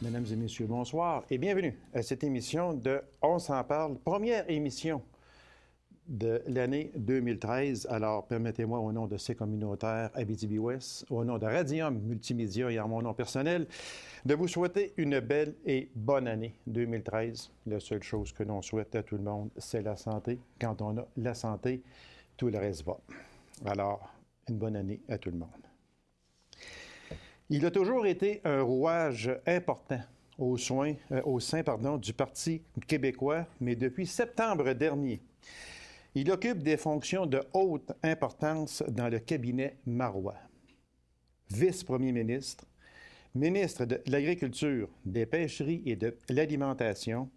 Mesdames et messieurs, bonsoir et bienvenue à cette émission de On s'en parle, première émission de l'année 2013. Alors, permettez-moi, au nom de ces communautaires Abitibi-Ouest, au nom de Radium Multimédia et en mon nom personnel, de vous souhaiter une belle et bonne année 2013. La seule chose que l'on souhaite à tout le monde, c'est la santé. Quand on a la santé, tout le reste va. Alors, une bonne année à tout le monde. Il a toujours été un rouage important au sein du Parti québécois, mais depuis septembre dernier, il occupe des fonctions de haute importance dans le cabinet Marois. Vice-premier ministre, ministre de l'Agriculture, des Pêcheries et de l'Alimentation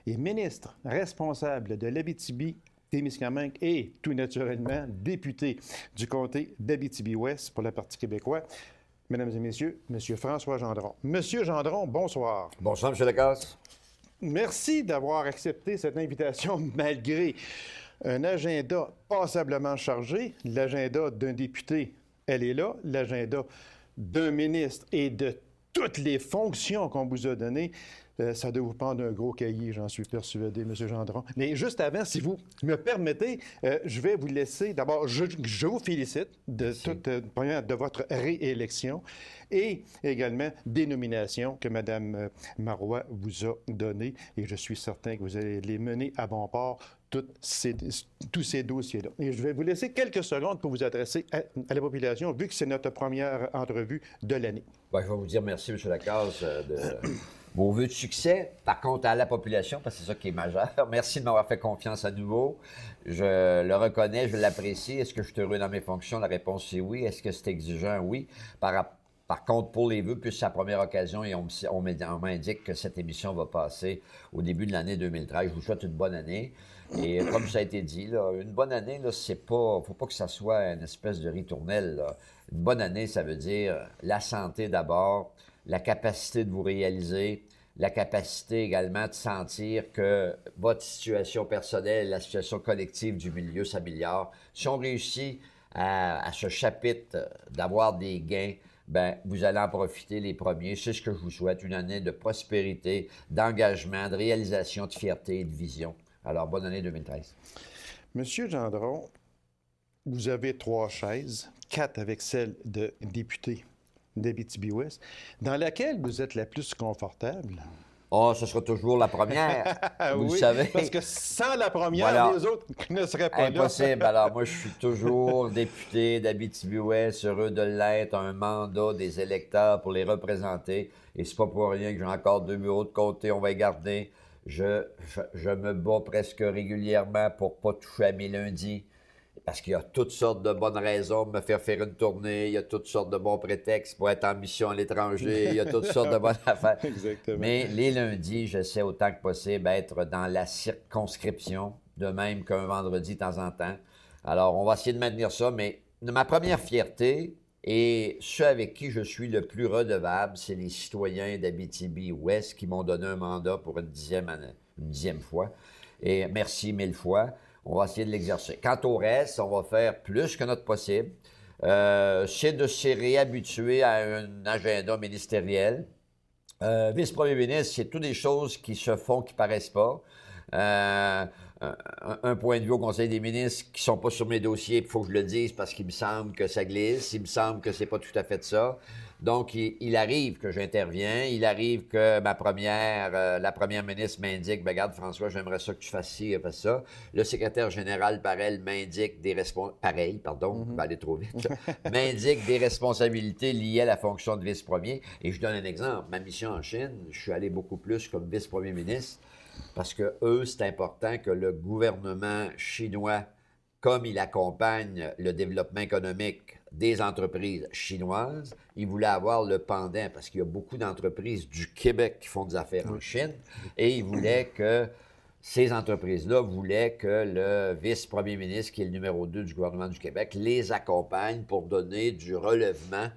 et ministre responsable de l'Abitibi-Témiscamingue et, tout naturellement, député du comté d'Abitibi-Ouest pour le Parti québécois. Mesdames et messieurs, M. François Gendron. Monsieur Gendron, bonsoir. Bonsoir, M. Lacasse. Merci d'avoir accepté cette invitation malgré un agenda passablement chargé. L'agenda d'un député, elle est là. L'agenda d'un ministre et de toutes les fonctions qu'on vous a données, ça doit vous prendre un gros cahier, j'en suis persuadé, M. Gendron. Mais juste avant, si vous me permettez, je vais vous laisser. D'abord, je vous félicite de votre réélection et également des nominations que Mme Marois vous a données. Et je suis certain que vous allez les mener à bon port, tous ces dossiers-là. Et je vais vous laisser quelques secondes pour vous adresser à la population, vu que c'est notre première entrevue de l'année. Bien, je vais vous dire merci, M. Lacasse, de vos vœux de succès. Par contre, à la population, parce que c'est ça qui est majeur, merci de m'avoir fait confiance à nouveau. Je le reconnais, je l'apprécie. Est-ce que je suis heureux dans mes fonctions? La réponse est oui. Est-ce que c'est exigeant? Oui. Par contre, pour les vœux, puis c'est la première occasion et on m'indique que cette émission va passer au début de l'année 2013. Je vous souhaite une bonne année. Et comme ça a été dit, là, une bonne année, là, c'est pas, faut pas que ça soit une espèce de ritournelle, là. Une bonne année, ça veut dire la santé d'abord, la capacité de vous réaliser, la capacité également de sentir que votre situation personnelle, la situation collective du milieu s'améliore. Si on réussit à ce chapitre d'avoir des gains, ben vous allez en profiter les premiers. C'est ce que je vous souhaite, une année de prospérité, d'engagement, de réalisation, de fierté et de vision. Alors, bonne année 2013. Monsieur Gendron, vous avez 3 chaises, 4 avec celle de député d'Abitibi-Ouest, dans laquelle vous êtes la plus confortable. Oh, ce sera toujours la première, vous oui, le savez. Parce que sans la première, voilà. les autres ne seraient pas Impossible. là. Alors, moi, je suis toujours député d'Abitibi-Ouest, heureux de l'être, un mandat des électeurs pour les représenter. Et c'est pas pour rien que j'ai encore 2 bureaux de comté, on va les garder. Je me bats presque régulièrement pour pas toucher à mes lundis, parce qu'il y a toutes sortes de bonnes raisons de me faire une tournée, il y a toutes sortes de bons prétextes pour être en mission à l'étranger, il y a toutes sortes de bonnes affaires. Exactement. Mais les lundis, j'essaie autant que possible d'être dans la circonscription, de même qu'un vendredi de temps en temps. Alors, on va essayer de maintenir ça, mais ma première fierté, et ceux avec qui je suis le plus redevable, c'est les citoyens d'Abitibi-Ouest qui m'ont donné un mandat pour une dixième fois. Et merci 1000 fois. On va essayer de l'exercer. Quant au reste, on va faire plus que notre possible. C'est de se réhabituer à un agenda ministériel. Vice-premier ministre, c'est toutes des choses qui se font, qui paraissent pas. Un point de vue au Conseil des ministres qui sont pas sur mes dossiers, il faut que je le dise parce qu'il me semble que ça glisse, il me semble que c'est pas tout à fait ça. Donc, il arrive que j'interviens, il arrive que la première ministre m'indique, ben, regarde François, j'aimerais ça que tu fasses ci, fais ça. Le secrétaire général, pareil, m'indique des va aller trop vite, m'indique des responsabilités liées à la fonction de vice-premier. Et je donne un exemple, ma mission en Chine, je suis allé beaucoup plus comme vice-premier ministre, parce que eux, c'est important que le gouvernement chinois, comme il accompagne le développement économique des entreprises chinoises, ils voulaient avoir le pendant, parce qu'il y a beaucoup d'entreprises du Québec qui font des affaires en Chine, et ils voulaient que ces entreprises-là voulaient que le vice-premier ministre, qui est le numéro 2 du gouvernement du Québec, les accompagne pour donner du relèvement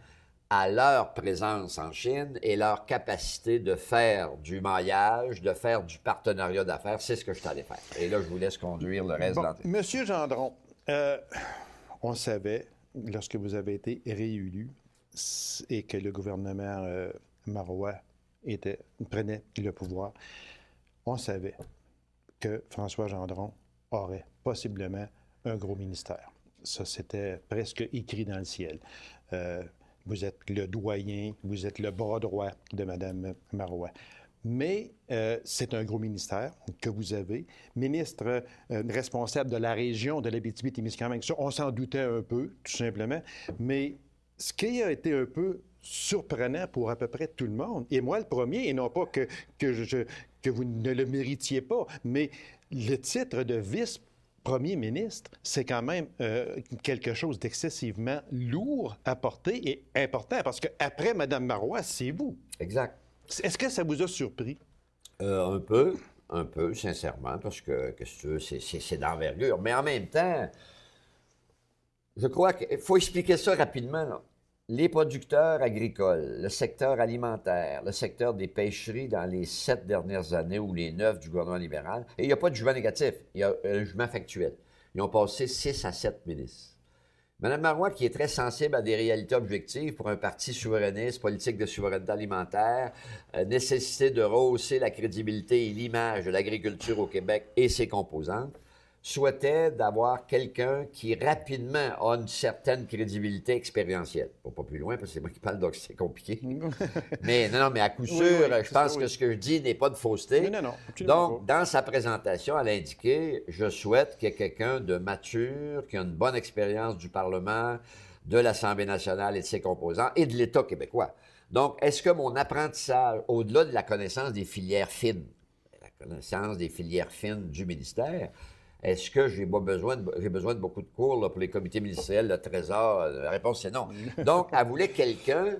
à leur présence en Chine et leur capacité de faire du maillage, de faire du partenariat d'affaires. C'est ce que je suis allé faire. Et là, je vous laisse conduire le reste de l'entrée. Monsieur Gendron, on savait, lorsque vous avez été réélu et que le gouvernement Marois prenait le pouvoir, on savait que François Gendron aurait possiblement un gros ministère. Ça, c'était presque écrit dans le ciel. Vous êtes le doyen, vous êtes le bras droit de Mme Marois. Mais c'est un gros ministère que vous avez. Ministre responsable de la région de l'Abitibi-Témiscamingue, ça, on s'en doutait un peu, tout simplement. Mais ce qui a été un peu surprenant pour à peu près tout le monde, et moi le premier, et non pas que vous ne le méritiez pas, mais le titre de vice-premier ministre, c'est quand même quelque chose d'excessivement lourd à porter et important, parce qu'après Mme Marois, c'est vous. Exact. Est-ce que ça vous a surpris? Un peu, sincèrement, parce que, qu'est-ce que tu veux, c'est d'envergure. Mais en même temps, je crois qu'il faut expliquer ça rapidement, là. Les producteurs agricoles, le secteur alimentaire, le secteur des pêcheries dans les 7 dernières années ou les 9 du gouvernement libéral, et il n'y a pas de jugement négatif, il y a un jugement factuel. Ils ont passé 6 à 7 ministres. Mme Marois, qui est très sensible à des réalités objectives pour un parti souverainiste, politique de souveraineté alimentaire, nécessité de rehausser la crédibilité et l'image de l'agriculture au Québec et ses composantes, souhaitait d'avoir quelqu'un qui rapidement a une certaine crédibilité expérientielle. Pas plus loin, parce que c'est moi qui parle, donc c'est compliqué. Mais mais à coup sûr, je pense que ce que je dis n'est pas de fausseté. Non. Donc, dans sa présentation, elle a indiqué, je souhaite qu'il y ait quelqu'un de mature, qui a une bonne expérience du Parlement, de l'Assemblée nationale et de ses composants, et de l'État québécois. Donc, est-ce que mon apprentissage, au-delà de la connaissance des filières fines, la connaissance des filières fines du ministère, est-ce que j'ai besoin de beaucoup de cours là, pour les comités ministériels, le Trésor? La réponse, c'est non. Donc, elle voulait quelqu'un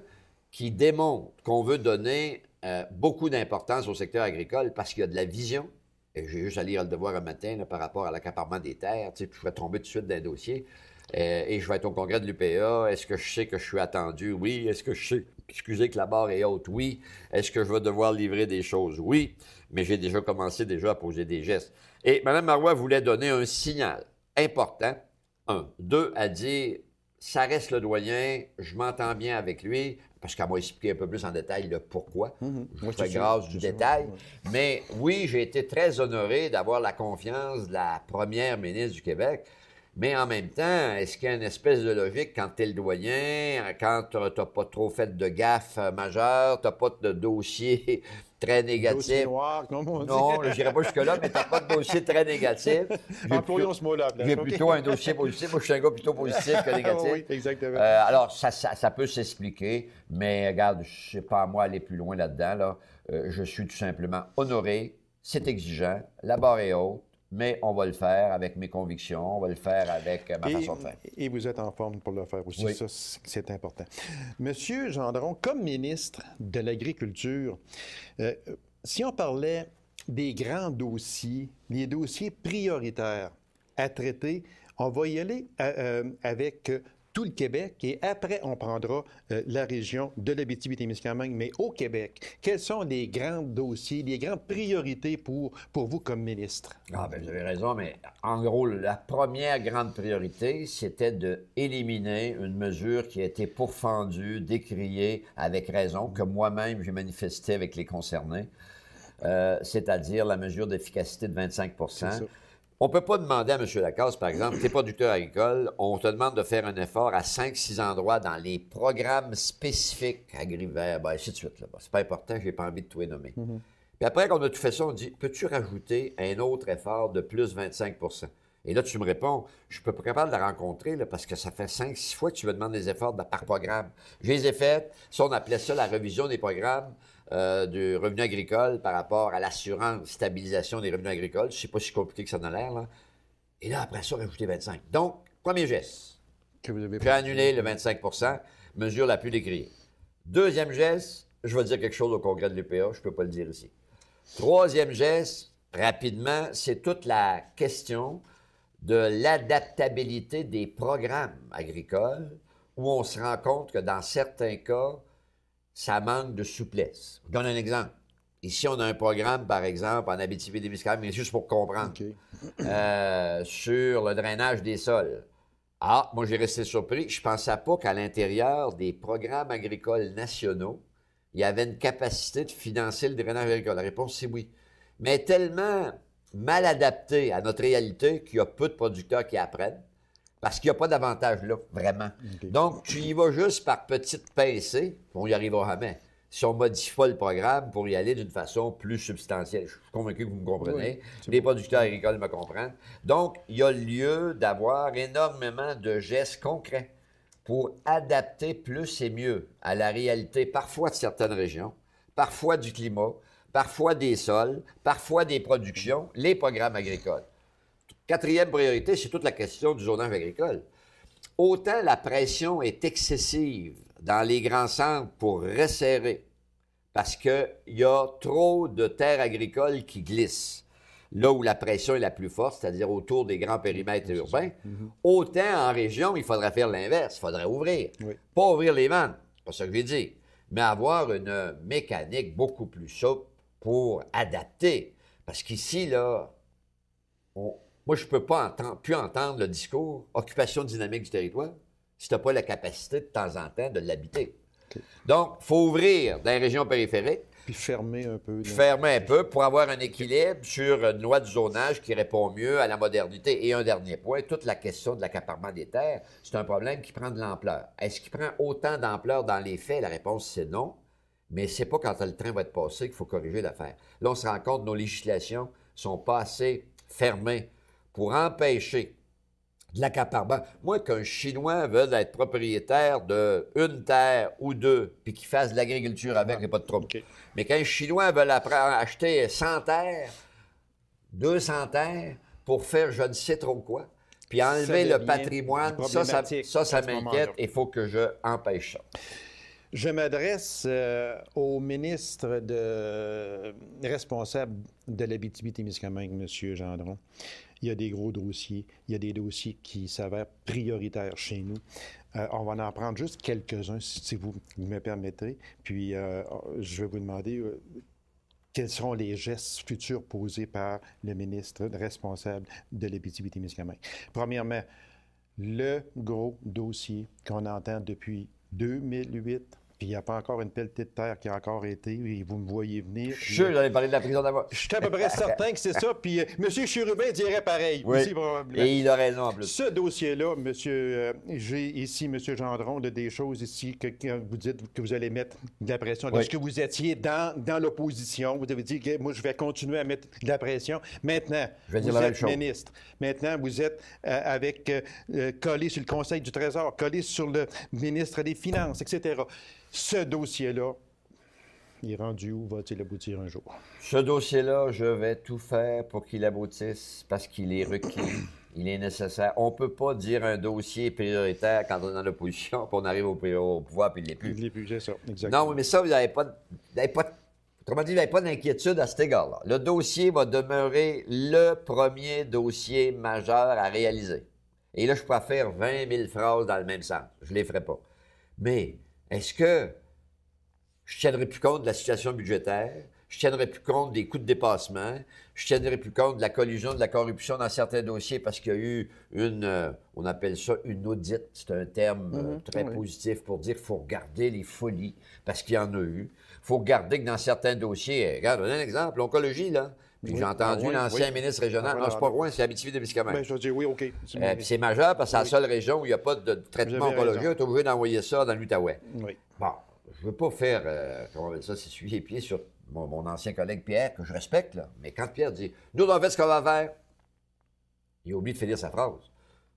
qui démontre qu'on veut donner beaucoup d'importance au secteur agricole parce qu'il y a de la vision. Et j'ai juste à lire Le Devoir un matin là, par rapport à l'accaparement des terres. Tu sais, puis je vais tomber tout de suite dans un dossier. Et je vais être au congrès de l'UPA. Est-ce que je sais que je suis attendu? Oui. Est-ce que je sais, excusez, que la barre est haute? Oui. Est-ce que je vais devoir livrer des choses? Oui. Mais j'ai déjà commencé à poser des gestes. Et Mme Marois voulait donner un signal important. 1. 2, à dire, ça reste le doyen, je m'entends bien avec lui, parce qu'elle m'a expliqué un peu plus en détail le pourquoi. Je fais grâce du détail. Mais oui, j'ai été très honoré d'avoir la confiance de la première ministre du Québec. Mais en même temps, est-ce qu'il y a une espèce de logique quand tu es le doyen, quand tu n'as pas trop fait de gaffe majeure, tu n'as pas de dossier très négatif. Dossier noir, comme on dit. Non, je n'irai pas jusque-là, mais tu n'as pas de dossier très négatif. Employons ce mot-là. J'ai plutôt un dossier positif. Moi, je suis un gars plutôt positif que négatif. Oui, exactement. Alors, ça peut s'expliquer, mais regarde, je ne sais pas à moi aller plus loin là-dedans. Là. Je suis tout simplement honoré. C'est exigeant. La barre est haute. Mais on va le faire avec mes convictions, on va le faire avec ma façon de faire. Et vous êtes en forme pour le faire aussi, oui. Ça, c'est important. Monsieur Gendron, comme ministre de l'Agriculture, si on parlait des grands dossiers, les dossiers prioritaires à traiter, on va y aller avec tout le Québec et après, on prendra la région de l'Abitibi-Témiscamingue. Mais au Québec, quels sont les grands dossiers, les grandes priorités pour vous comme ministre? Ah, bien, vous avez raison, mais en gros, la première grande priorité, c'était d'éliminer une mesure qui a été pourfendue, décriée avec raison, que moi-même j'ai manifesté avec les concernés, c'est-à-dire la mesure d'efficacité de 25 %. On ne peut pas demander à M. Lacasse, par exemple, tu es producteur agricole, on te demande de faire un effort à 5-6 endroits dans les programmes spécifiques agri-vert, ainsi de suite. C'est pas important, je n'ai pas envie de tout les nommer. Puis après qu'on a tout fait ça, on dit, peux-tu rajouter un autre effort de plus 25 % Et là, tu me réponds, je ne peux pas capable de la rencontrer là, parce que ça fait 5-6 fois que tu me demandes des efforts par programme. Je les ai faits. Ça, on appelait ça la révision des programmes du revenu agricole par rapport à l'assurance, stabilisation des revenus agricoles. Je ne sais pas si compliqué que ça en a l'air, là. Et là, après ça, rajouter 25. Donc, premier geste. J'ai annulé le 25 %, mesure la plus décriée. Deuxième geste, je vais dire quelque chose au congrès de l'UPA, je ne peux pas le dire ici. Troisième geste, rapidement, c'est toute la question de l'adaptabilité des programmes agricoles où on se rend compte que dans certains cas, ça manque de souplesse. Je donne un exemple. Ici, on a un programme, par exemple, en Abitibi-Témiscamingue, mais juste pour comprendre, sur le drainage des sols. Ah, moi, j'ai resté surpris. Je ne pensais pas qu'à l'intérieur des programmes agricoles nationaux, il y avait une capacité de financer le drainage agricole? La réponse, c'est oui. Mais tellement mal adapté à notre réalité qu'il y a peu de producteurs qui apprennent, parce qu'il n'y a pas d'avantage là, vraiment. OK. Donc, tu y vas juste par petites pincées, on n'y arrivera jamais. Si on ne modifie pas le programme pour y aller d'une façon plus substantielle. Je suis convaincu que vous me comprenez. Oui, Les producteurs agricoles me comprennent. Donc, il y a lieu d'avoir énormément de gestes concrets pour adapter plus et mieux à la réalité, parfois de certaines régions, parfois du climat, parfois des sols, parfois des productions, les programmes agricoles. Quatrième priorité, c'est toute la question du zonage agricole. Autant la pression est excessive dans les grands centres pour resserrer, parce qu'il y a trop de terres agricoles qui glissent, là où la pression est la plus forte, c'est-à-dire autour des grands périmètres urbains, autant en région, il faudrait faire l'inverse, il faudrait ouvrir. Oui. Pas ouvrir les vannes, c'est pas ça que je vais dire, mais avoir une mécanique beaucoup plus souple pour adapter. Parce qu'ici, là, moi, je ne peux pas plus entendre le discours « occupation dynamique du territoire » si tu n'as pas la capacité, de temps en temps, de l'habiter. OK. Donc, il faut ouvrir dans les régions périphériques, Puis fermer un peu. fermer un peu pour avoir un équilibre sur une loi du zonage qui répond mieux à la modernité. Et un dernier point, toute la question de l'accaparement des terres, c'est un problème qui prend de l'ampleur. Est-ce qu'il prend autant d'ampleur dans les faits? La réponse, c'est non. Mais c'est pas quand le train va être passé qu'il faut corriger l'affaire. Là, on se rend compte que nos législations sont pas assez fermées pour empêcher de l'accaparement. Moi, qu'un Chinois veuille être propriétaire d'une terre ou deux, puis qu'il fasse de l'agriculture avec, il n'y a pas de trouble. OK. Mais qu'un Chinois veuille acheter 100 terres, 200 terres, pour faire je ne sais trop quoi, puis enlever le patrimoine, ça m'inquiète et il faut que je empêche ça. Je m'adresse au ministre responsable de l'Abitibi-Témiscamingue, M. Gendron. Il y a des gros dossiers. Il y a des dossiers qui s'avèrent prioritaires chez nous. On va en prendre juste quelques-uns, si vous me permettez. Puis, je vais vous demander quels seront les gestes futurs posés par le ministre responsable de l'Abitibi-Témiscamingue. Premièrement, le gros dossier qu'on entend depuis 2008, puis il n'y a pas encore une pelletée de terre qui a encore été, et vous me voyez venir. Je suis sûr que j'allais parler de la prison d'Avoine. Je suis à peu près certain que c'est ça, puis M. Chérubin dirait pareil. Oui. Aussi, probablement. Et il a raison en plus. Ce dossier-là, j'ai ici, M. Gendron, des choses ici que vous dites que vous allez mettre de la pression. Oui. Lorsque vous étiez dans l'opposition, vous avez dit que moi, je vais continuer à mettre de la pression. Maintenant, vous êtes ministre. Maintenant, vous êtes collé sur le Conseil du Trésor, collé sur le ministre des Finances, etc. Ce dossier-là, il est rendu où? Va-t-il aboutir un jour? Ce dossier-là, je vais tout faire pour qu'il aboutisse parce qu'il est requis, il est nécessaire. On ne peut pas dire un dossier prioritaire quand on est dans l'opposition, puis on arrive au pouvoir, puis il ne l'est plus. Il ne l'est plus, c'est ça, exactement. Non, mais ça, vous n'avez pas, autrement dit, vous n'avez pas d'inquiétude à cet égard-là. Le dossier va demeurer le premier dossier majeur à réaliser. Et là, je pourrais faire 20 000 phrases dans le même sens. Je ne les ferai pas. Mais est-ce que je ne tiendrai plus compte de la situation budgétaire? Je ne tiendrai plus compte des coûts de dépassement? Je ne tiendrai plus compte de la collusion, de la corruption dans certains dossiers parce qu'il y a eu on appelle ça une audite. C'est un terme très positif pour dire qu'il faut regarder les folies parce qu'il y en a eu. Il faut regarder que dans certains dossiers, regarde, on a un exemple, l'oncologie, là. Puis j'ai entendu l'ancien ministre régional. Non, c'est pas loin, c'est Abitibi-Témiscamingue. Ben, je vais dire oui, OK. Puis c'est majeur parce que c'est la seule région où il n'y a pas de traitement oncologique. On est obligé d'envoyer ça dans l'Outaouais. Oui. Bon, je ne veux pas faire, comment on appelle ça, s'essuyer les pieds sur mon ancien collègue Pierre, que je respecte, là. Mais quand Pierre dit « Nous, on a fait ce qu'on va faire », il a oublié de finir sa phrase.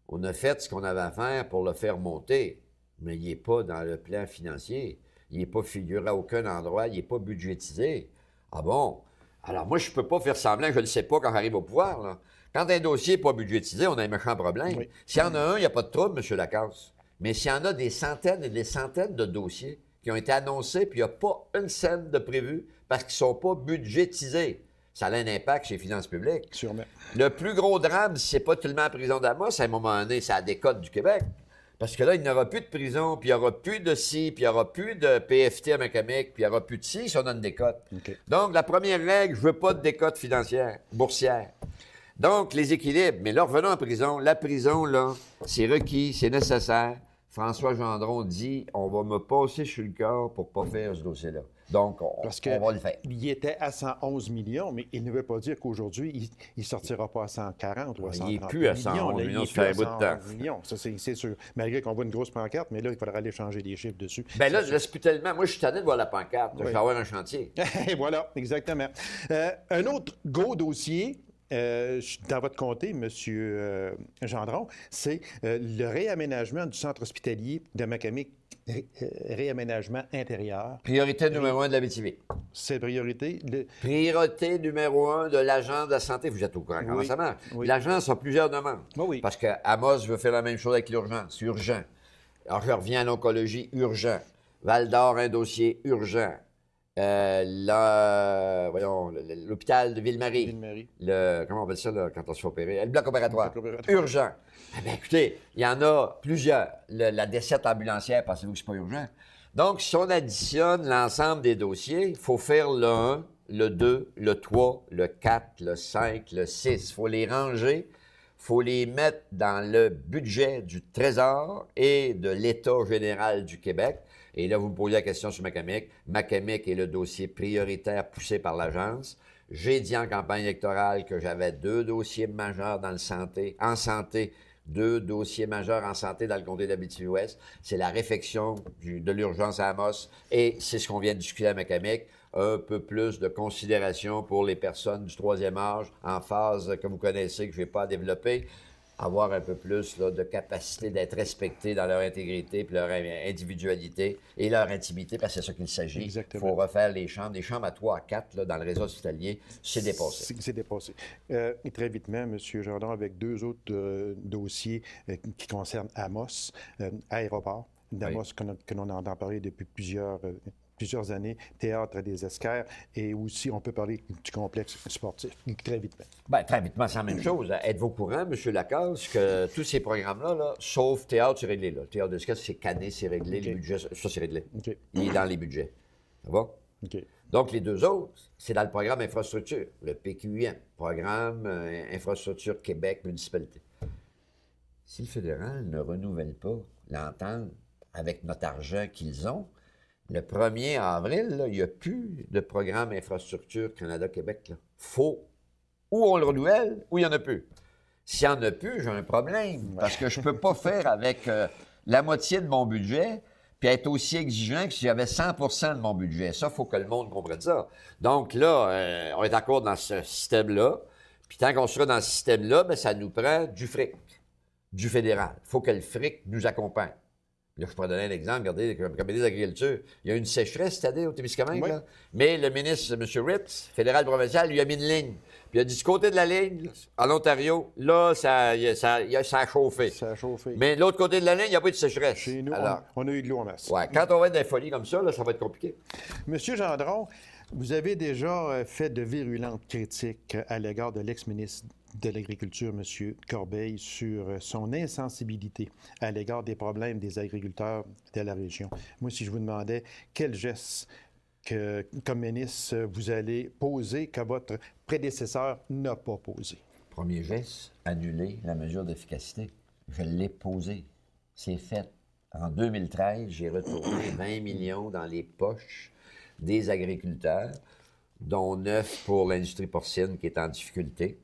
On a fait ce qu'on avait à faire pour le faire monter, mais il n'est pas dans le plan financier. Il n'est pas figuré à aucun endroit. Il n'est pas budgétisé. Ah bon? Alors, moi, je ne peux pas faire semblant que je ne le sais pas quand j'arrive au pouvoir, là. Quand un dossier n'est pas budgétisé, on a un méchant problème. Oui. S'il y en a un, il n'y a pas de trouble, M. Lacasse. Mais s'il y en a des centaines et des centaines de dossiers qui ont été annoncés, puis il n'y a pas une scène de prévu parce qu'ils ne sont pas budgétisés, ça a un impact chez les finances publiques. Sûrement. Le plus gros drame, c'est pas tellement la prison d'Amos, à un moment donné, c'est la décote du Québec. Parce que là, il n'y aura plus de prison, puis il n'y aura plus de ci, puis il n'y aura plus de PFT à Macamic, puis il n'y aura plus de ci si on a une décote. Okay. Donc, la première règle, je ne veux pas de décote financière, boursière. Donc, les équilibres. Mais là, revenons en prison. La prison, là, c'est requis, c'est nécessaire. François Gendron dit, on va me passer sur le corps pour ne pas faire ce dossier-là. Donc, Parce on va le faire. qu'il était à 111 millions, mais il ne veut pas dire qu'aujourd'hui, il ne sortira pas à 140 ou à 130 Il n'est plus à 111 millions, ça fait un bout de temps. millions, ça c'est sûr. Malgré qu'on voit une grosse pancarte, mais là, il faudra aller changer les chiffres dessus. Bien là, laisse plus tellement. Moi, je suis tanné de voir la pancarte. Je vais avoir un chantier. Et voilà, exactement. Un autre gros dossier, dans votre comté, M. Gendron, c'est le réaménagement du centre hospitalier de Macamic, réaménagement intérieur. Priorité numéro 1 de l'Abitibi. C'est priorité. Priorité numéro 1 de l'Agence de la santé. Vous êtes au courant comment ça marche. Oui. L'Agence a plusieurs demandes. Oui. Parce que Amos veut faire la même chose avec l'urgence. Urgent. Alors, je reviens à l'oncologie. Urgent. Val-d'Or, un dossier urgent. L'hôpital de Ville-Marie. Comment on appelle ça là, quand on se fait opérer? Le bloc opératoire. Urgent. Eh bien, écoutez, il y en a plusieurs. La desserte ambulancière, pensez-vous que c'est pas urgent? Donc, si on additionne l'ensemble des dossiers, il faut faire le 1, le 2, le 3, le 4, le 5, le 6. Il faut les ranger. Il faut les mettre dans le budget du Trésor et de l'État général du Québec. Et là, vous me posez la question sur Macamic. Macamic est le dossier prioritaire poussé par l'Agence. J'ai dit en campagne électorale que j'avais 2 dossiers majeurs en santé, 2 dossiers majeurs en santé dans le comté d'Abitibi-Ouest. C'est la réfection de l'urgence à Amos et c'est ce qu'on vient de discuter à Macamic. Un peu plus de considération pour les personnes du 3e âge en phase que vous connaissez, que je ne vais pas développer. Avoir un peu plus là, de capacité d'être respectés dans leur intégrité, puis leur individualité et leur intimité, parce que c'est ça qu'il s'agit. Exactement. Il faut refaire les chambres. Des chambres à 3 à 4 là, dans le réseau hospitalier, c'est dépassé. C'est dépassé. Et très vitement, M. Gendron, avec 2 autres dossiers qui concernent Amos, aéroport d'Amos, que l'on entend parler depuis plusieurs années, Théâtre des Esquerres, et aussi, on peut parler du complexe sportif, très vite. Bien, très vite, c'est la même chose. Êtes-vous au courant, M. Lacasse, que tous ces programmes-là, là, sauf Théâtre, c'est réglé. Là. Théâtre des Esquerres, c'est cané, c'est réglé, les budgets, ça, c'est réglé. Il est dans les budgets. Ça va? Donc, les 2 autres, c'est dans le programme infrastructure, le PQIM, Programme Infrastructure Québec Municipalité. Si le fédéral ne renouvelle pas l'entente avec notre argent qu'ils ont, le 1er avril, là, il n'y a plus de programme Infrastructure Canada-Québec. Faut ou on le renouvelle ou il n'y en a plus. S'il n'y en a plus, j'ai un problème parce que je ne peux pas faire avec la moitié de mon budget puis être aussi exigeant que si j'avais 100 de mon budget. Ça, il faut que le monde comprenne ça. Donc là, on est d'accord dans ce système-là. Puis tant qu'on sera dans ce système-là, bien, ça nous prend du fric, du fédéral. Il faut que le fric nous accompagne. Là, je pourrais donner un exemple. Regardez, comme des agricultures. Il y a eu une sécheresse cette année au Témiscamingue, là. Mais le ministre, M. Ritz, fédéral-provincial, lui a mis une ligne. Puis il a dit, du côté de la ligne, en Ontario, là, ça a chauffé. Ça a chauffé. Mais de l'autre côté de la ligne, il n'y a pas eu de sécheresse. Chez nous, alors, on a eu de l'eau en masse. Ouais, quand on va être dans les folies comme ça, là, ça va être compliqué. Monsieur Gendron, vous avez déjà fait de virulentes critiques à l'égard de l'ex-ministre de l'Agriculture, M. Corbeil, sur son insensibilité à l'égard des problèmes des agriculteurs de la région. Moi, si je vous demandais quel geste comme ministre vous allez poser que votre prédécesseur n'a pas posé. Premier geste, annuler la mesure d'efficacité. Je l'ai posé. C'est fait. En 2013, j'ai retourné 20 millions dans les poches des agriculteurs, dont 9 pour l'industrie porcine qui est en difficulté.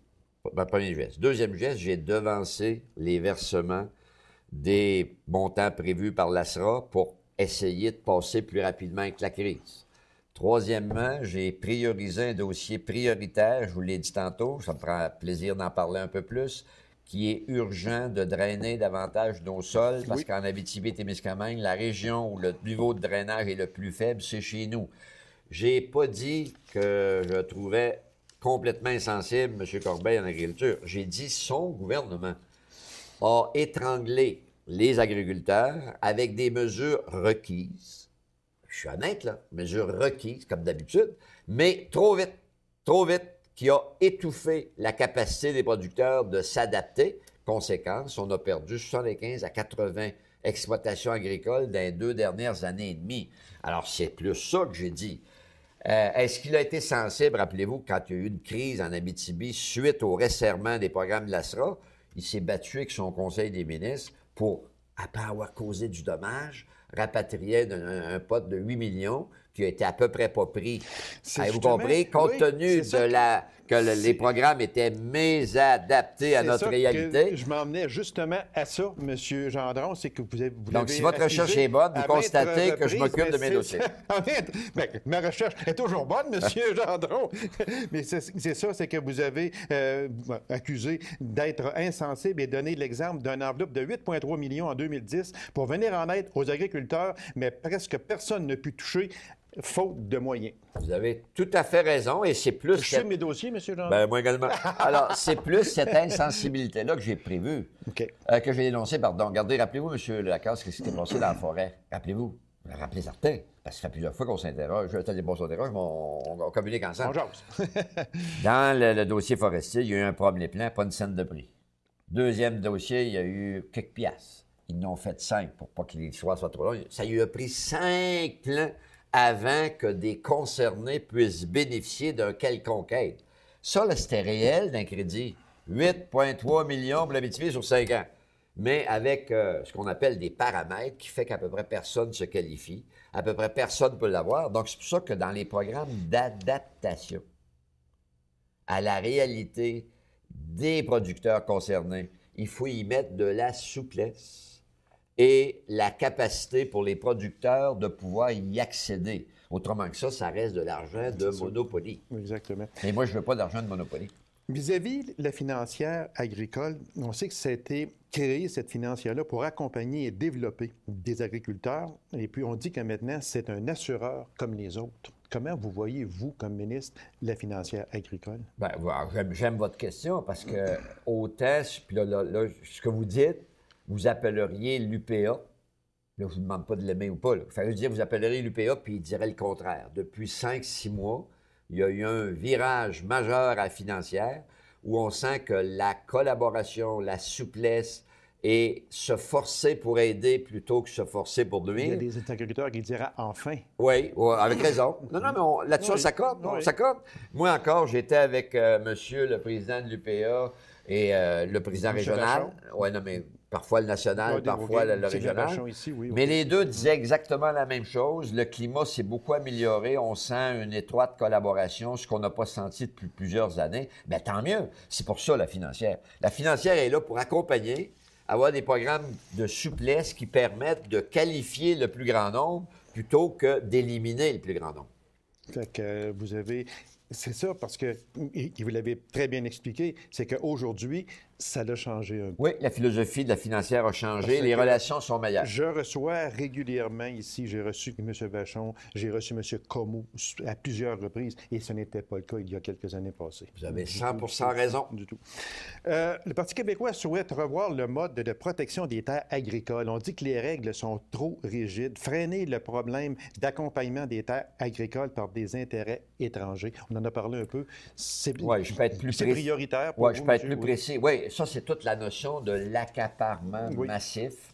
Premier geste. Deuxième geste, j'ai devancé les versements des montants prévus par l'ASRA pour essayer de passer plus rapidement avec la crise. Troisièmement, j'ai priorisé un dossier prioritaire, je vous l'ai dit tantôt, ça me prend plaisir d'en parler un peu plus, qui est urgent de drainer davantage nos sols, parce qu'en Abitibi-Témiscamingue, la région où le niveau de drainage est le plus faible, c'est chez nous. J'ai pas dit que je trouvais complètement insensible M. Corbeil en agriculture. J'ai dit son gouvernement a étranglé les agriculteurs avec des mesures requises. Je suis honnête, là, mesures requises, comme d'habitude, mais trop vite, qui a étouffé la capacité des producteurs de s'adapter. Conséquence, on a perdu 75 à 80 exploitations agricoles dans les 2 dernières années et demie. Alors, c'est plus ça que j'ai dit. Est-ce qu'il a été sensible, rappelez-vous, quand il y a eu une crise en Abitibi suite au resserrement des programmes de l'ASRA, il s'est battu avec son conseil des ministres pour, après avoir causé du dommage, rapatrier un pot de 8 millions, qui a été à peu près pas pris. Avez-vous justement, compris? Compte oui, tenu c'est ça de les programmes étaient mésadaptés à c'est notre ça réalité. que je m'emmenais justement à ça, M. Gendron, c'est que vous Donc, l'avez si votre accusé recherche est bonne, vous à constatez maintes que je reprises, m'occupe de mais mes c'est dossiers. Bien, ma recherche est toujours bonne, M. Gendron. Mais c'est ça, c'est que vous avez accusé d'être insensible et donné l'exemple d'une enveloppe de 8,3 millions en 2010 pour venir en aide aux agriculteurs, mais presque personne n'a pu toucher faute de moyens. Vous avez tout à fait raison et c'est plus... Je suis mes dossiers, M. Gendron? Ben, moi également. Alors, c'est plus cette insensibilité-là que j'ai prévue, OK. que j'ai dénoncée, pardon. Regardez, rappelez-vous, M. Lacasse, ce qui s'était passé dans la forêt. Rappelez-vous. Rappelez certains. Parce que ça fait plusieurs fois qu'on s'interroge. On s'interroge, mais on communique ensemble. On jase. Dans le dossier forestier, il y a eu un premier plan, pas une scène de prix. Deuxième dossier, il y a eu quelques piastres. Ils n'ont fait 5 pour pas que l'histoire soit trop longue. Ça lui a pris 5 plans avant que des concernés puissent bénéficier d'un quelconque aide. Ça, là, c'était réel d'un crédit. 8,3 millions pour l'Abitibi sur 5 ans. Mais avec ce qu'on appelle des paramètres qui fait qu'à peu près personne se qualifie, à peu près personne peut l'avoir. Donc, c'est pour ça que dans les programmes d'adaptation à la réalité des producteurs concernés, il faut y mettre de la souplesse et la capacité pour les producteurs de pouvoir y accéder. Autrement que ça reste de l'argent de Monopoly. Exactement. Et moi, je ne veux pas d'argent de Monopoly. Vis-à-vis la financière agricole, on sait que ça a été créé, cette financière-là, pour accompagner et développer des agriculteurs. Et puis, on dit que maintenant, c'est un assureur comme les autres. Comment vous voyez, vous, comme ministre, la financière agricole? Bien, j'aime votre question parce que autant, puis là, ce que vous dites, vous appelleriez l'UPA. Là, je ne vous demande pas de l'aimer ou pas. Là. Enfin, je veux dire, vous appelleriez l'UPA, puis il dirait le contraire. Depuis 5-6 mois, il y a eu un virage majeur à la financière où on sent que la collaboration, la souplesse et se forcer pour aider plutôt que se forcer pour nuire. Il y a des agriculteurs qui diraient « enfin ». Oui, avec raison. Non, mais là-dessus, on s'accorde. On s'accorde. Moi encore, j'étais avec monsieur le président de l'UPA et le président régional. Oui, non, mais parfois le national, parfois le régional. Ici, oui, mais les deux disaient exactement la même chose. Le climat s'est beaucoup amélioré. On sent une étroite collaboration, ce qu'on n'a pas senti depuis plusieurs années. Bien, tant mieux. C'est pour ça, la financière. La financière est là pour accompagner, avoir des programmes de souplesse qui permettent de qualifier le plus grand nombre plutôt que d'éliminer le plus grand nombre. Fait que vous avez... C'est ça, parce que, et vous l'avez très bien expliqué, c'est qu'aujourd'hui, ça a changé un peu. Oui, la philosophie de la financière a changé, les relations sont meilleures. Je reçois régulièrement ici, j'ai reçu M. Vachon, j'ai reçu M. Comeau à plusieurs reprises, et ce n'était pas le cas il y a quelques années passées. Vous avez 100% raison. Du tout. Le Parti québécois souhaite revoir le mode de protection des terres agricoles. On dit que les règles sont trop rigides, freiner le problème d'accompagnement des terres agricoles par des intérêts étrangers. On en a parlé un peu. Oui, je peux être plus précis. C'est prioritaire pour vous, je peux être plus précis. Oui, ça, c'est toute la notion de l'accaparement massif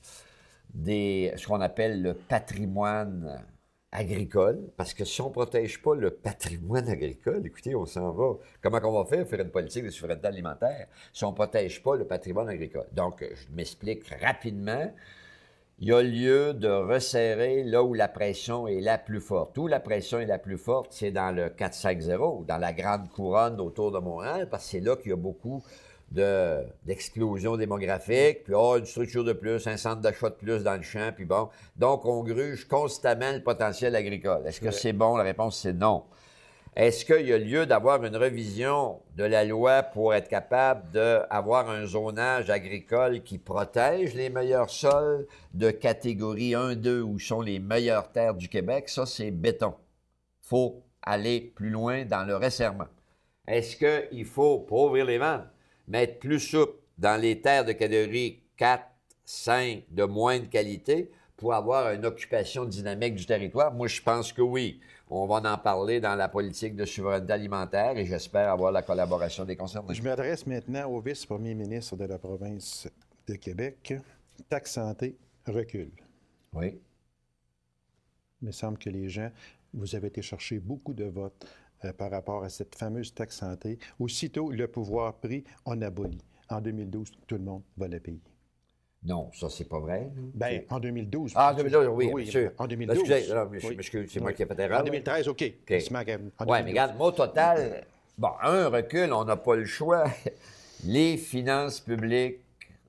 ce qu'on appelle le patrimoine agricole. Parce que si on ne protège pas le patrimoine agricole, écoutez, on s'en va. Comment on va faire une politique de souveraineté alimentaire si on ne protège pas le patrimoine agricole? Donc, je m'explique rapidement. Il y a lieu de resserrer là où la pression est la plus forte. Où la pression est la plus forte, c'est dans le 450, dans la grande couronne autour de Montréal, parce que c'est là qu'il y a beaucoup d'explosion démographique, puis une structure de plus, un centre d'achat de plus dans le champ, puis bon. Donc, on gruge constamment le potentiel agricole. Est-ce que c'est bon? La réponse, c'est non. Est-ce qu'il y a lieu d'avoir une revision de la loi pour être capable d'avoir un zonage agricole qui protège les meilleurs sols de catégorie 1, 2, où sont les meilleures terres du Québec? Ça, c'est béton. Il faut aller plus loin dans le resserrement. Est-ce qu'il faut, pour ouvrir les ventes, mettre plus souple dans les terres de catégorie 4, 5, de moindre qualité pour avoir une occupation dynamique du territoire? Moi, je pense que oui. On va en parler dans la politique de souveraineté alimentaire et j'espère avoir la collaboration des concernés. Je m'adresse maintenant au vice-premier ministre de la province de Québec. Taxe santé recule. Oui. Il me semble que les gens, vous avez été chercher beaucoup de votes par rapport à cette fameuse taxe santé. Aussitôt le pouvoir pris, on abolit. En 2012, tout le monde va la payer. Non, ça, c'est pas vrai. Là. Bien, en 2012. Ah, en 2012, oui, Oui, bien sûr. en 2012. Excusez, non, je Oui. m'excuse, c'est moi Oui. qui ai fait l'erreur. En 2013, OK. OK. Il se manque en Oui, 2012. mais regarde, au total, bon, recul, on n'a pas le choix. Les finances publiques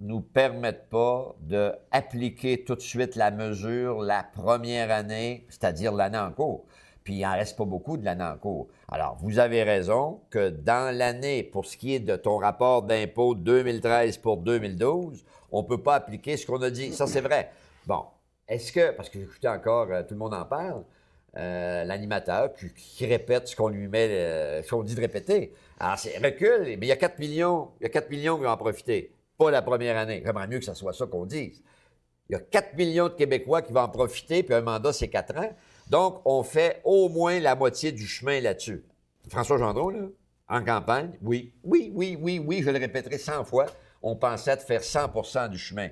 nous permettent pas d'appliquer tout de suite la mesure la première année, c'est-à-dire l'année en cours. Puis il n'en reste pas beaucoup de l'année en cours. Alors, vous avez raison que dans l'année, pour ce qui est de ton rapport d'impôt 2013 pour 2012, on ne peut pas appliquer ce qu'on a dit. Ça, c'est vrai. Bon, est-ce que, parce que j'écoutais encore, tout le monde en parle, l'animateur qui répète ce qu'on lui met, ce qu'on dit de répéter. Alors, c'est recul, mais il y a 4 millions, qui vont en profiter. Pas la première année. J'aimerais mieux que ce soit ça qu'on dise. Il y a 4 millions de Québécois qui vont en profiter, puis un mandat, c'est 4 ans. Donc, on fait au moins la moitié du chemin là-dessus. François Gendron, là, en campagne, oui, je le répéterai 100 fois, on pensait de faire 100 du chemin.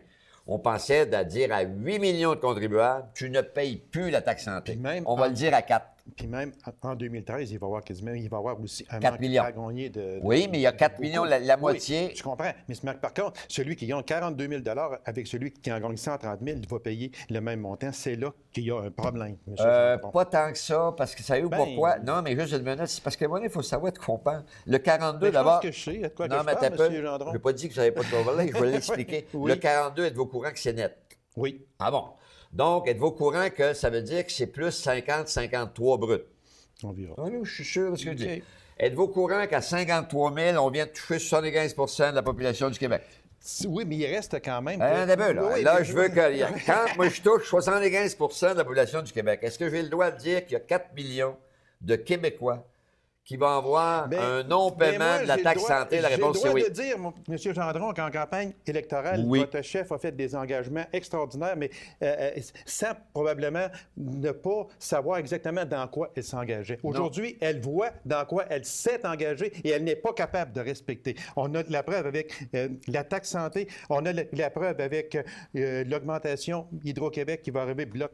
On pensait de dire à 8 millions de contribuables, tu ne payes plus la taxe santé. Même on va le dire à 4. Puis même en 2013, il va y avoir aussi un 4 manque millions. à gagner de Oui, mais il y a 4 beaucoup. millions, la moitié. Oui, je comprends. Mais par contre, celui qui gagne 42 000 avec celui qui en gagne 130 000, il va payer le même montant. C'est là qu'il y a un problème, M. Gendron. Pas tant que ça, parce que savez-vous Ben, pourquoi? Non, mais juste une minute, c'est parce que moi, il faut savoir de quoi on parle. Le 42, Ben, d'abord. Je pense que je sais de quoi non, que je mais parle, t'as M. Gendron. Je n'ai pas dit que vous n'avez pas de overlay, je vais l'expliquer. Oui. Le 42, êtes-vous au courant que c'est net? Oui. Ah bon? Donc, êtes-vous au courant que ça veut dire que c'est plus 50-53 brut? Environ. Ah non, je suis sûr de ce que je dis. OK. Êtes-vous au courant qu'à 53 000, on vient de toucher 75 de la population du Québec? Oui, mais il reste quand même. Un début, là. Oui, Là, mais- je veux que. Quand moi, je touche 75 de la population du Québec, est-ce que j'ai le droit de dire qu'il y a 4 millions de Québécois qui vont avoir Ben, un non-paiement moi, de la j'ai le taxe droit- santé? La réponse, c'est J'ai le oui. droit de dire, M. Gendron, qu'en campagne électorale, Oui. votre chef a fait des engagements extraordinaires, mais sans probablement ne pas savoir exactement dans quoi elle s'engageait. Aujourd'hui, elle voit dans quoi elle s'est engagée et elle n'est pas capable de respecter. On a la preuve avec la taxe santé, on a la preuve avec l'augmentation Hydro-Québec qui va arriver, bloc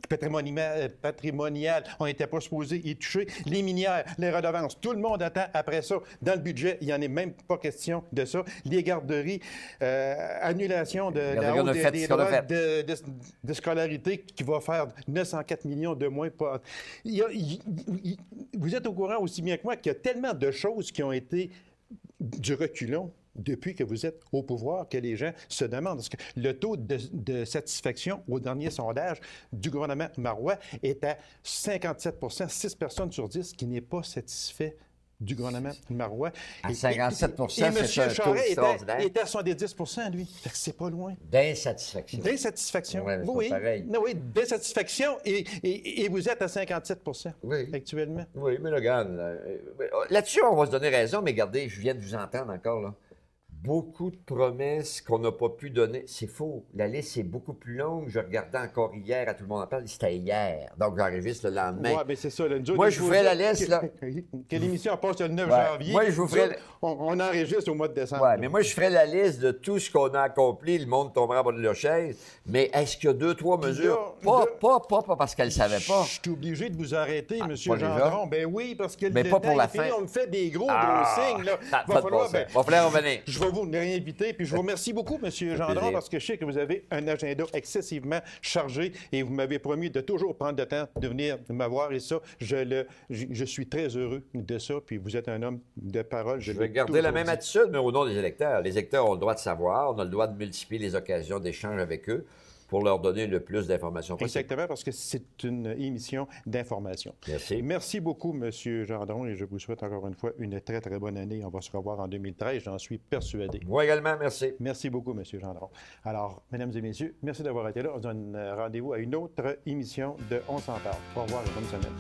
patrimonial, on n'était pas supposé y toucher. Les minières, les redevances, tout le monde attend après ça. Dans le budget, il n'y en est même pas question de ça. Les garderies, annulation de la on a hausse fait des ce qu'on a droits fait. de scolarité qui va faire 904 millions de moins. Vous êtes au courant aussi bien que moi qu'il y a tellement de choses qui ont été du reculon depuis que vous êtes au pouvoir, que les gens se demandent. Parce que le taux de satisfaction au dernier sondage du gouvernement Marois est à 57 6 personnes sur 10 qui n'est pas satisfait du gouvernement Marois. À 57 et c'est un M. taux Charest extraordinaire. était à 70 lui. Fait que c'est pas loin. D'insatisfaction. D'insatisfaction. Ouais, mais c'est Oui, pas pareil. oui, d'insatisfaction et vous êtes à 57 Oui. actuellement. Oui, mais regarde, là-dessus, on va se donner raison, mais regardez, je viens de vous entendre encore, là. Beaucoup de promesses qu'on n'a pas pu donner. C'est faux. La liste est beaucoup plus longue. Je regardais encore hier, à tout le monde en parle, c'était hier. Donc, j'enregistre le lendemain. Oui, mais c'est ça. Là, nous autres, Moi, il je faut vous ferai la dire liste, là. Que l'émission passe le 9 Ouais. janvier. Moi, je vous ferai Nous autres, on enregistre au mois de décembre. Oui, mais moi, je ferai la liste de tout ce qu'on a accompli. Le monde tombera en bas de leur chaise. Mais est-ce qu'il y a 2-3 mesures? là- Pas parce qu'elle ne savait pas. Je suis obligé de vous arrêter, M. pas déjà? Gendron. Ben oui, parce que Mais le pas temps pour la est fini. fin. On me fait des gros signes. Là. Ça a pas de bon sens. Va falloir revenir. Je vais vous réinviter. Puis je vous remercie beaucoup, M. Gendron, plaisir. parce que je sais que vous avez un agenda excessivement chargé et vous m'avez promis de toujours prendre le temps de venir me voir. Et ça, je suis très heureux de ça. Puis vous êtes un homme de parole. Je vais garder la même attitude, mais au nom des électeurs. Les électeurs ont le droit de savoir, on a le droit de multiplier les occasions d'échange avec eux pour leur donner le plus d'informations possible. Exactement, parce que c'est une émission d'information. Merci. Merci beaucoup, M. Gendron, et je vous souhaite encore une fois une très, très bonne année. On va se revoir en 2013, j'en suis persuadé. Moi également, merci. Merci beaucoup, M. Gendron. Alors, mesdames et messieurs, merci d'avoir été là. On se donne rendez-vous à une autre émission de On s'en parle. Au revoir et bonne semaine.